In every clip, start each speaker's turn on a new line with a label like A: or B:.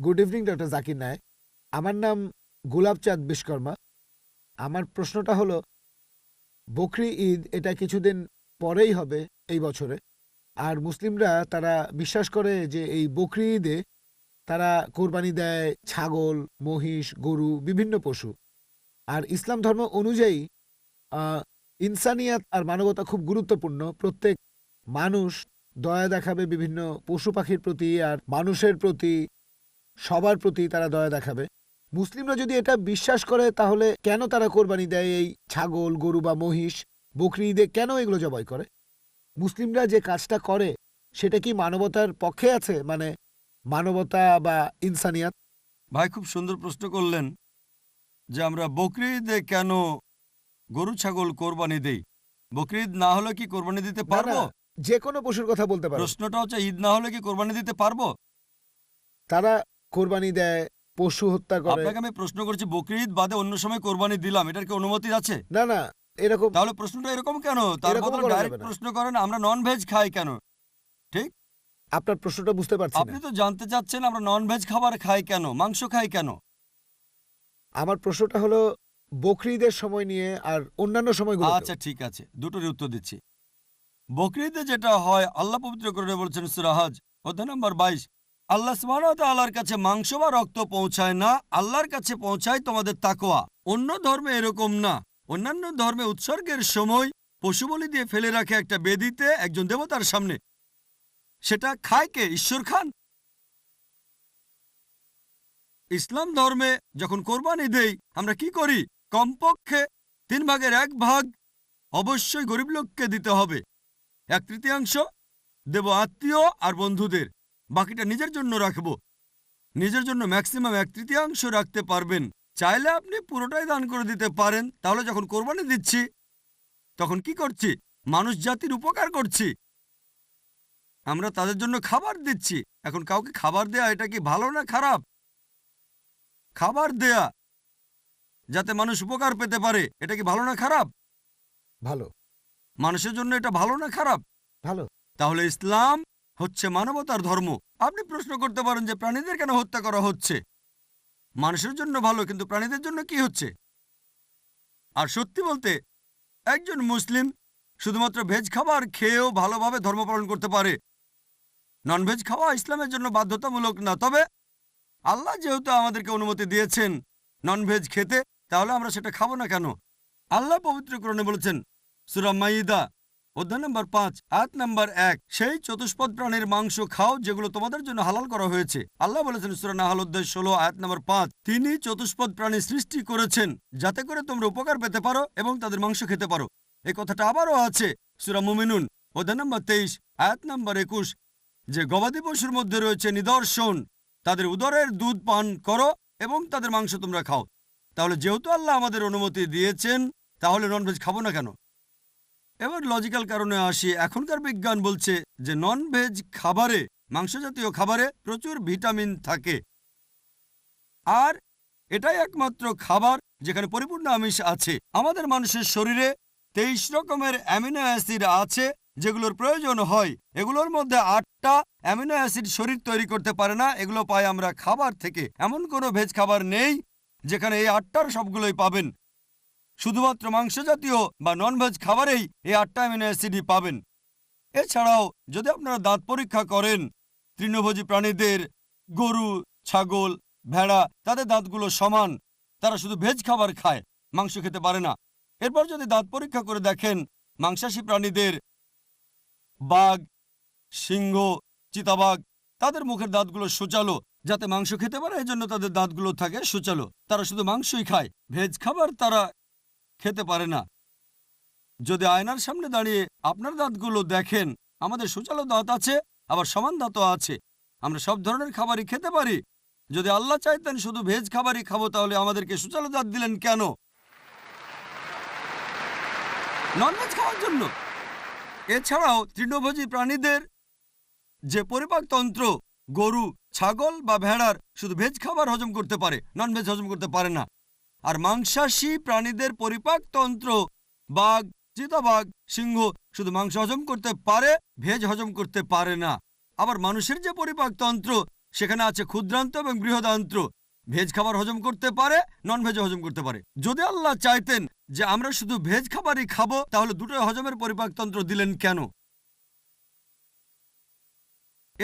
A: Good evening doctor Zakir Naik. আমার নাম গোলাপচাঁদ বিশ্বকর্মা। আমার প্রশ্নটা হলো, বকরি ঈদ এটা কিছুদিন পরেই হবে এই বছরে। আর মুসলিমরা তারা বিশ্বাস করে যে এই বকরি ঈদে তারা কোরবানি দেয় ছাগল, মহিষ, গরু, বিভিন্ন পশু। আর ইসলাম ধর্ম অনুযায়ী ইনসানিয়াত আর মানবতা খুব গুরুত্বপূর্ণ। প্রত্যেক মানুষ দয়া দেখাবে বিভিন্ন পশু পাখির প্রতি আর মানুষের প্রতি, সবার প্রতি তারা দয়া দেখাবে। মুসলিমরা যদি এটা বিশ্বাস করে তাহলে কেন তারা কোরবানি দেয় এই ছাগল, গরু বা মহিষ? বকরি ঈদে কেন এগুলো জবাই করে? মুসলিমরা যে কাজটা করে সেটা কি মানবতার পক্ষে আছে, মানে মানবতা বা ইনসানিয়াত?
B: ভাই খুব সুন্দর প্রশ্ন করলেন যে আমরা বকরি ঈদে কেন গরু ছাগল কোরবানি দেই। বকরি ঈদ না হলে কি কোরবানি দিতে
A: না,
B: পারবো?
A: যে কোনো পশুর কথা বলতে পারো।
B: প্রশ্নটা হচ্ছে ঈদ না হলে কি কোরবানি দিতে পারবো?
A: তারা কোরবানি দেয়, পশু হত্যা করে।
B: আপনাকে আমি প্রশ্ন করছি বকরি ঈদ বাদে অন্য সময় কোরবানি দিলাম, এটার কি অনুমতি আছে?
A: না না, এরকম
B: তাহলে প্রশ্নটা এরকম কেন? তার
A: এরকমও
B: বদলে
A: করা যাবে
B: ডাইরেক্ট
A: না।
B: প্রশ্ন করেন আমরা নন ভেজ খাই কেন? ঠিক?
A: আপনার প্রশ্নটা বুঝতে পারছি
B: আপনি
A: না।
B: তো জানতে চাচ্ছেন আমরা নন ভেজ খাবার খাই কেন, মাংস খাই কেন?
A: আমার প্রশ্নটা হলো বকরি ঈদের সময় নিয়ে আর অন্যান্য সময়গুলো।
B: আচ্ছা ঠিক আছে, দুটোরই উত্তর দিচ্ছি। বকরি ঈদে যেটা হয় আল্লাহ পবিত্র করে বলছেন সূরা হজ অধ্যায় নম্বর 22, আল্লাহ সুবহানাহু ওয়া তাআলার কাছে মাংস বা রক্ত পৌঁছায় না, আল্লাহর কাছে পৌঁছায় তোমাদের তাকওয়া। অন্য ধর্মে এরকম না। অন্যান্য ধর্মে উৎসর্গের সময় পশু বলি দিয়ে ফেলে রাখে একটা বেদিতে একজন দেবতার সামনে। সেটা খায় কে? ঈশ্বর খান। ইসলাম ধর্মে যখন কোরবানি দেই আমরা কি করি? কমপক্ষে 1/3 অবশ্যই গরিব লোককে দিতে হবে, 1/3 দেব আত্মীয় আর বন্ধুদের, বাকিটা নিজের জন্য রাখব। নিজের জন্য ম্যাক্সিমাম 1/3 রাখতে পারবেন। চাইলে আপনি পুরোটাই দান করে দিতে পারেন। তাহলে যখন কোরবানি দিচ্ছি তখন কি করছি? মানুষ জাতির উপকার করছি। আমরা তাদের জন্য খাবার দিচ্ছি। এখন কাউকে খাবার দেয়া এটা কি ভালো না খারাপ? খাবার দেয়া যাতে মানুষ উপকার পেতে পারে এটা কি ভালো না খারাপ?
A: ভালো।
B: মানুষের জন্য এটা ভালো না খারাপ?
A: ভালো।
B: তাহলে ইসলাম হচ্ছে মানবতার ধর্ম। আপনি প্রশ্ন করতে পারেন যে প্রাণীদের কেন হত্যা করা হচ্ছে? মানুষের জন্য ভালো, কিন্তু প্রাণীদের জন্য কি হচ্ছে? আর সত্যি বলতে একজন মুসলিম শুধুমাত্র ভেজ খাবার খেয়েও ভালোভাবে ধর্ম পালন করতে পারে। ননভেজ খাওয়া ইসলামের জন্য বাধ্যতামূলক না। তবে আল্লাহ যেহেতু আমাদেরকে অনুমতি দিয়েছেন ননভেজ খেতে, তাহলে আমরা সেটা খাবো না কেন? আল্লাহ পবিত্র কোরআনে বলেছেন সূরা মাইদা অধ্যায় নম্বর 5 আয়াত নম্বর 1, সেই চতুষ্পদ প্রাণীর মাংস খাও যেগুলো তোমাদের জন্য হালাল করা হয়েছে। আল্লাহ বলেছেন সূরা নাহল অধ্যায় 16 আয়াত নম্বর 5, তিনি চতুষ্পদ প্রাণী সৃষ্টি করেছেন যাতে করে তোমরা উপকার পেতে পারো এবং তাদের মাংস খেতে পারো। এই কথাটা আবারও আছে সূরা মুমিনুন অধ্যায় নম্বর 23 আয়াত নম্বর 21, যে গবাদি পশুর মধ্যে রয়েছে নিদর্শন, তাদের উদরের দুধ পান করো এবং তাদের মাংস তোমরা খাও। তাহলে যেহেতু আল্লাহ আমাদের অনুমতি দিয়েছেন, তাহলে ননভেজ খাবো না কেন? এবার লজিক্যাল কারণে আসি। এখনকার বিজ্ঞান বলছে যে ননভেজ খাবারে, মাংস জাতীয় খাবারে প্রচুর ভিটামিন থাকে, আর এটাই একমাত্র খাবার যেখানে পরিপূর্ণ আমিষ আছে। আমাদের মানুষের শরীরে 23 রকমের অ্যামিনো অ্যাসিড আছে যেগুলোর প্রয়োজন হয়। এগুলোর মধ্যে 8টা অ্যামিনো অ্যাসিড শরীর তৈরি করতে পারে না, এগুলো পাই আমরা খাবার থেকে। এমন কোনো ভেজ খাবার নেই যেখানে এই 8টার সবগুলোই পাবেন। শুধুমাত্র মাংস জাতীয় বা ননভেজ খাবারেই এই 8টা অ্যামিনো অ্যাসিডই পাবেন। এছাড়াও যদি আপনারা দাঁত পরীক্ষা করেন তৃণভোজী প্রাণীদের, গরু, ছাগল, ভেড়া, তাদের দাঁতগুলো সমান। তারা শুধু ভেজ খাবার খায়, মাংস খেতে পারে না। এরপর যদি দাঁত পরীক্ষা করে দেখেন মাংসাশী প্রাণীদের, বাঘ, সিংহ, চিতাবাঘ, তাদের মুখের দাঁতগুলো সূচালো যাতে মাংস খেতে পারে, এজন্য তাদের দাঁতগুলো থাকে সূচালো। তারা শুধু মাংসই খায়, ভেজ খাবার তারা খেতে পারে না। যদি আয়নার সামনে দাঁড়িয়ে আপনার দাঁতগুলো দেখেন, আমাদের সূচালো দাঁত আছে, আবার সমান দাঁতও আছে। আমরা সব ধরনের খাবারই খেতে পারি। যদি আল্লাহ চাইতেন শুধু ভেজ খাবারই খাবো, তাহলে আমাদেরকে সূচালো দাঁত দিলেন কেন? ননভেজ খাওয়ার জন্য। এছাড়াও তৃণভোজী প্রাণীদের যে পরিপাকতন্ত্র, গরু, ছাগল বা ভেড়ার শুধু ভেজ খাবার হজম করতে পারে, ননভেজ হজম করতে পারে না। আর মাংসাশী প্রাণীদের পরিপাকতন্ত্র, বাঘ, চিতাবাঘ, সিংহ শুধু মাংস হজম করতে পারে, ভেজ হজম করতে পারে না। আবার মানুষের যে পরিপাকতন্ত্র, সেখানে আছে ক্ষুদ্রান্ত এবং বৃহদান্ত্র। ভেজ খাবার হজম করতে পারে, নন ভেজ হজম করতে পারে। যদি আল্লাহ চাইতেন যে আমরা শুধু ভেজ খাবারই খাবো, তাহলে দুটোই হজমের পরিপাকতন্ত্র দিলেন কেন?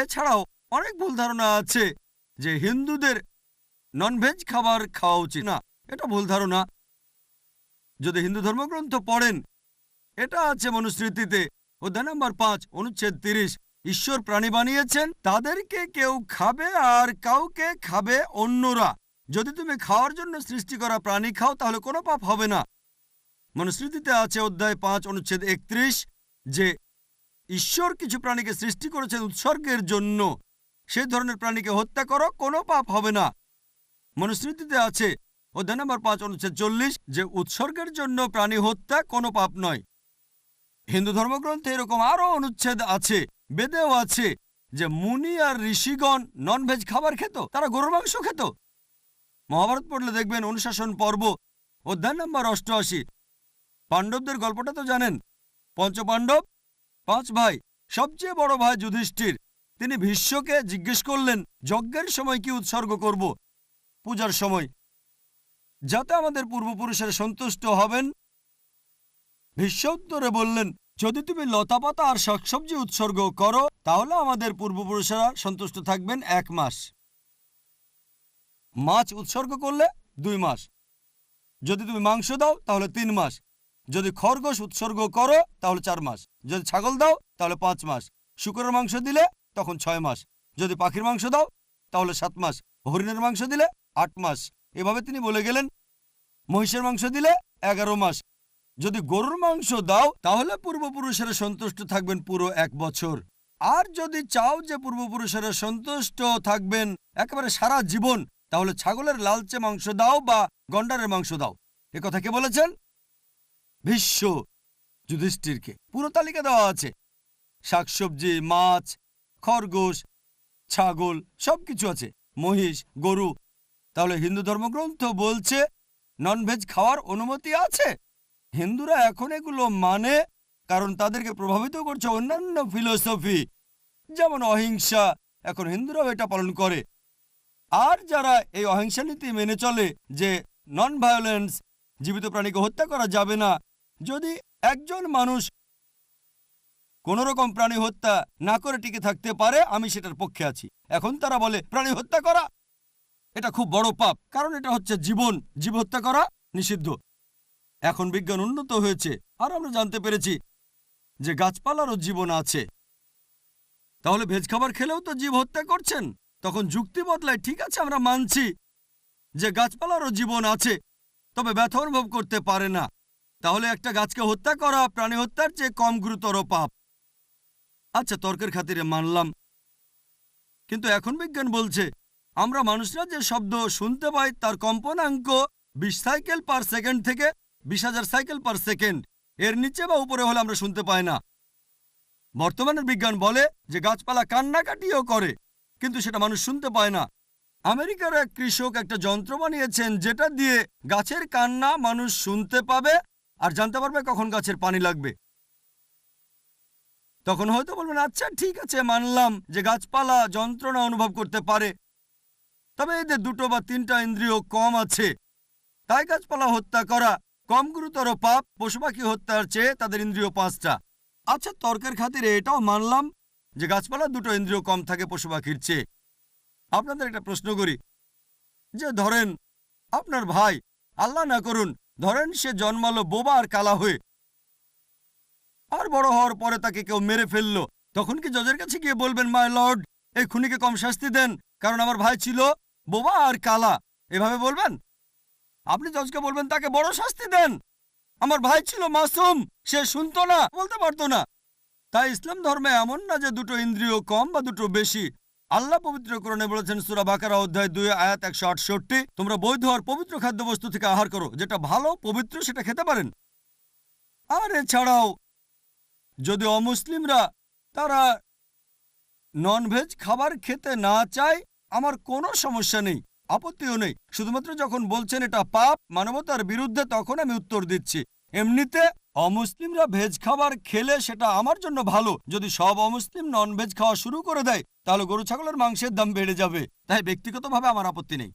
B: এছাড়াও অনেক ভুল ধারণা আছে যে হিন্দুদের নন ভেজ খাবার খাওয়া উচিত না। এটা ভুল ধারণা। যদি হিন্দু ধর্মগ্রন্থ পড়েন, এটা আছে মনুস্মৃতিতে অধ্যায় নম্বর 5 অনুচ্ছেদ 30। ঈশ্বর প্রাণী বানিয়েছেন, তাদেরকে কেউ খাবে আর কাউকে খাবে অন্যরা। যদি তুমি খাওয়ার জন্য সৃষ্টি করা প্রাণী খাও তাহলে কোনো পাপ হবে না। মনুস্মৃতিতে আছে অধ্যায় 5 অনুচ্ছেদ 31 যে ঈশ্বর কিছু প্রাণীকে সৃষ্টি করেছেন উৎসর্গের জন্য। সেই ধরনের প্রাণীকে হত্যা করো, কোনো পাপ হবে না। মনুস্মৃতিতে আছে অধ্যায় নম্বর 5 অনুচ্ছেদ 40 যে উৎসর্গের জন্য প্রাণী হত্যা কোনো পাপ নয়। হিন্দু ধর্মগ্রন্থে এরকম আরও অনুচ্ছেদ আছে। বেদেও আছে যে মুনি আর ঋষিগণ নন ভেজ খাবার খেত, তারা গরুর মাংস খেত। মহাভারত পড়লে দেখবেন অনুশাসন পর্ব অধ্যায় নম্বর 88। পাণ্ডবদের গল্পটা তো জানেন। পঞ্চপাণ্ডব 5 ভাই, সবচেয়ে বড় ভাই যুধিষ্ঠির, তিনি ভীষ্মকে জিজ্ঞেস করলেন যজ্ঞের সময় কি উৎসর্গ করব, পূজার সময়, যাতে আমাদের পূর্বপুরুষের সন্তুষ্ট হবেন। ভীষ্ম উত্তরে বললেন, যদি তুমি লতাপাতা আর শাকসবজি উৎসর্গ করো তাহলে আমাদের পূর্বপুরুষেরা সন্তুষ্ট থাকবেন 1 মাস। মাছ উৎসর্গ করলে 2 মাস। যদি তুমি মাংস দাও তাহলে 3 মাস। যদি খরগোশ উৎসর্গ করো তাহলে 4 মাস। যদি ছাগল দাও তাহলে 5 মাস। শূকরের মাংস দিলে তখন 6 মাস। যদি পাখির মাংস দাও তাহলে 7 মাস। হরিণের মাংস দিলে 8 মাস। এভাবে তিনি বলে গেলেন। মহিষের মাংস দিলে 11 মাস। যদি গরুর মাংস দাও তাহলে পূর্বপুরুষেরা সন্তুষ্ট থাকবেন পুরো 1 বছর। আর যদি চাও যে পূর্বপুরুষেরা সন্তুষ্ট থাকবেন একেবারে সারা জীবন, তাহলে ছাগলের লালচে মাংস দাও বা গন্ডারের মাংস দাও। এ কথা কে বলেছেন? ভীষ্ম যুধিষ্ঠিরকে। পুরো তালিকা দেওয়া আছে। শাকসবজি, মাছ, খরগোশ, ছাগল সবকিছু আছে, মহিষ, গরু। তাহলে হিন্দু ধর্মগ্রন্থ বলছে নন ভেজ খাওয়ার অনুমতি আছে। হিন্দুরা এখন এগুলো মানে কারণ তাদেরকে প্রভাবিত করছে অন্যান্য ফিলোসফি, যেমন অহিংসা। এখন হিন্দুরাও এটা পালন করে। আর যারা এই অহিংসা নীতি মেনে চলে যে নন ভায়োলেন্স, জীবিত প্রাণীকে হত্যা করা যাবে না, যদি একজন মানুষ কোন রকম প্রাণী হত্যা না করে টিকে থাকতে পারে, আমি সেটার পক্ষে আছি। এখন তারা বলে প্রাণী হত্যা করা এটা খুব বড় পাপ, কারণ এটা হচ্ছে জীবন, জীব হত্যা করা নিষিদ্ধ। এখন বিজ্ঞান উন্নত হয়েছে আর আমরা জানতে পেরেছি যে গাছপালারও জীবন আছে। তাহলে ভেজ খাবার খেলেও তো জীব হত্যা করছেন। তখন যুক্তি বদলায়, ঠিক আছে আমরা মানছি যে গাছপালারও জীবন আছে, তবে ব্যথা অনুভব করতে পারে না। তাহলে একটা গাছকে হত্যা করা প্রাণী হত্যার চেয়ে কম গুরুতর পাপ। আচ্ছা, তর্কের খাতিরে মানলাম, কিন্তু এখন বিজ্ঞান বলছে আমরা মানুষরা যে শব্দ শুনতে পাই তার কম্পনাঙ্ক 20 সাইকেল পার সেকেন্ড থেকে 20,000 সাইকেল পার সেকেন্ড। এর নিচে বা উপরে হলে আমরা শুনতে পাই না। বর্তমানের বিজ্ঞান বলে যে গাছপালা কান্নাকাটিও করে, কিন্তু সেটা মানুষ শুনতে পায় না। আমেরিকার এক কৃষক একটা যন্ত্র বানিয়েছেন যেটা দিয়ে গাছের কান্না মানুষ শুনতে পাবে আর জানতে পারবে কখন গাছের পানি লাগবে। তখন হয়তো বলবেন, আচ্ছা ঠিক আছে, মানলাম যে গাছপালা যন্ত্রণা অনুভব করতে পারে, তবে এদের 2 বা 3টা ইন্দ্রিয় কম আছে, তাই গাছপালা হত্যা করা কম গুরুতর পাপ পশু পাখি হত্যার চেয়ে তাদের ইন্দ্রিয় 5টা। আচ্ছা, তর্কের খাতিরে এটাও মানলাম যে গাছপালা 2টো ইন্দ্রিয় কম থাকে পশু পাখির চেয়ে। আপনাদের একটা প্রশ্ন করি, যে ধরেন আপনার ভাই, আল্লাহ না করুন, ধরেন সে জন্মালো বোবা আর কালা হয়ে, আর বড় হওয়ার পরে তাকে কেউ মেরে ফেললো, তখন কি জজের কাছে গিয়ে বলবেন, মাই লর্ড এই খুনিকে কম শাস্তি দেন কারণ আমার ভাই ছিল বোবা আর কালা? এভাবে বলবেন? আপনি জজকে বলবেন তাকে বড় শাস্তি দেন, আমার ভাই ছিল মাসুম, সে শুনতো না, বলতে পারতো না। তাই ইসলাম ধর্মে এমন না যে 2টো ইন্দ্রিয় কম বা 2টো বেশি। আল্লাহ পবিত্র কোরআনে বলেছেন সূরা বাকারা অধ্যায় 2 আয়াত 168, তোমরা বৈধ আর পবিত্র খাদ্যবস্তু থেকে আহার করো, যেটা ভালো পবিত্র সেটা খেতে পারেন। আর এছাড়াও যদি অমুসলিমরা তারা ননভেজ খাবার খেতে না চায়, আমার কোনো সমস্যা নেই, আপত্তিও নেই। শুধুমাত্র যখন বলছেন এটা পাপ, মানবতার বিরুদ্ধে, তখন আমি উত্তর দিচ্ছি। এমনিতে অমুসলিমরা ভেজ খাবার খেলে সেটা আমার জন্য ভালো। যদি সব অমুসলিম ননভেজ খাওয়া শুরু করে দেয় তাহলে গরু ছাগলের মাংসের দাম বেড়ে যাবে। তাই ব্যক্তিগতভাবে আমার আপত্তি নেই।